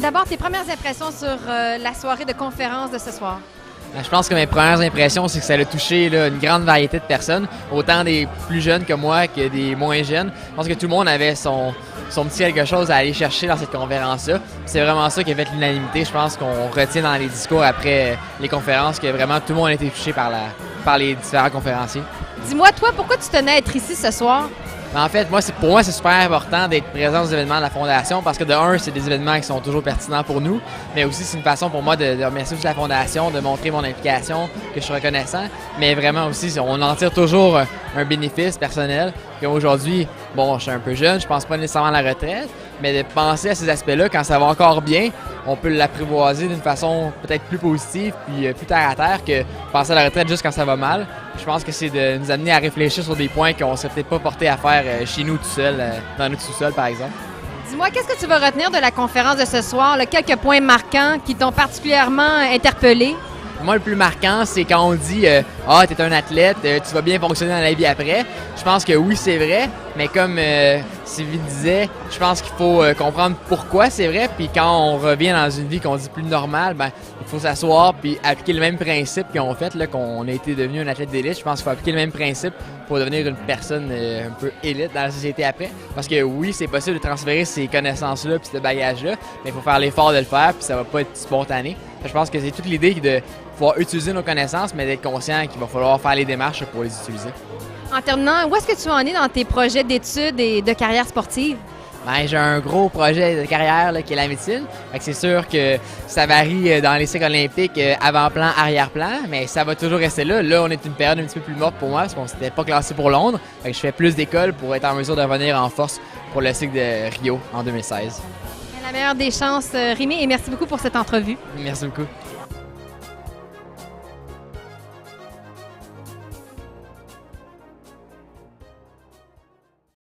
D'abord, tes premières impressions sur la soirée de conférence de ce soir? Je pense que mes premières impressions, c'est que ça a touché là, une grande variété de personnes, autant des plus jeunes que moi que des moins jeunes. Je pense que tout le monde avait son petit quelque chose à aller chercher dans cette conférence-là. C'est vraiment ça qui a fait l'unanimité. Je pense qu'on retient dans les discours après les conférences que vraiment tout le monde a été touché par les différents conférenciers. Dis-moi, toi, pourquoi tu tenais à être ici ce soir? En fait, pour moi, c'est super important d'être présent aux événements de la Fondation parce que de un, c'est des événements qui sont toujours pertinents pour nous, mais aussi c'est une façon pour moi de remercier aussi la Fondation, de montrer mon implication, que je suis reconnaissant, mais vraiment aussi, on en tire toujours un bénéfice personnel. Puis aujourd'hui, bon, je suis un peu jeune, je pense pas nécessairement à la retraite, mais de penser à ces aspects-là, quand ça va encore bien, on peut l'apprivoiser d'une façon peut-être plus positive puis plus terre à terre que penser à la retraite juste quand ça va mal. Je pense que c'est de nous amener à réfléchir sur des points qu'on ne serait peut-être pas porté à faire chez nous tout seul, dans notre sous-sol par exemple. Dis-moi, qu'est-ce que tu vas retenir de la conférence de ce soir? Là, quelques points marquants qui t'ont particulièrement interpellé? Moi, le plus marquant, c'est quand on dit « Ah, t'es un athlète, tu vas bien fonctionner dans la vie après ». Je pense que oui, c'est vrai, mais comme Sylvie disait, je pense qu'il faut comprendre pourquoi c'est vrai. Puis quand on revient dans une vie qu'on dit plus normale, ben il faut s'asseoir puis appliquer le même principe qu'on fait, là, qu'on a été devenu un athlète d'élite. Je pense qu'il faut appliquer le même principe pour devenir une personne un peu élite dans la société après. Parce que oui, c'est possible de transférer ces connaissances-là puis ce bagage-là, mais il faut faire l'effort de le faire puis ça va pas être spontané. Je pense que c'est toute l'idée de pouvoir utiliser nos connaissances, mais d'être conscient qu'il va falloir faire les démarches pour les utiliser. En terminant, où est-ce que tu en es dans tes projets d'études et de carrière sportive? Ben, j'ai un gros projet de carrière là, qui est la médecine. C'est sûr que ça varie dans les cycles olympiques, avant-plan, arrière-plan, mais ça va toujours rester là. Là, on est une période un petit peu plus morte pour moi parce qu'on ne s'était pas classé pour Londres. Je fais plus d'écoles pour être en mesure de revenir en force pour le cycle de Rio en 2016. La meilleure des chances, Rémi, et merci beaucoup pour cette entrevue. Merci beaucoup.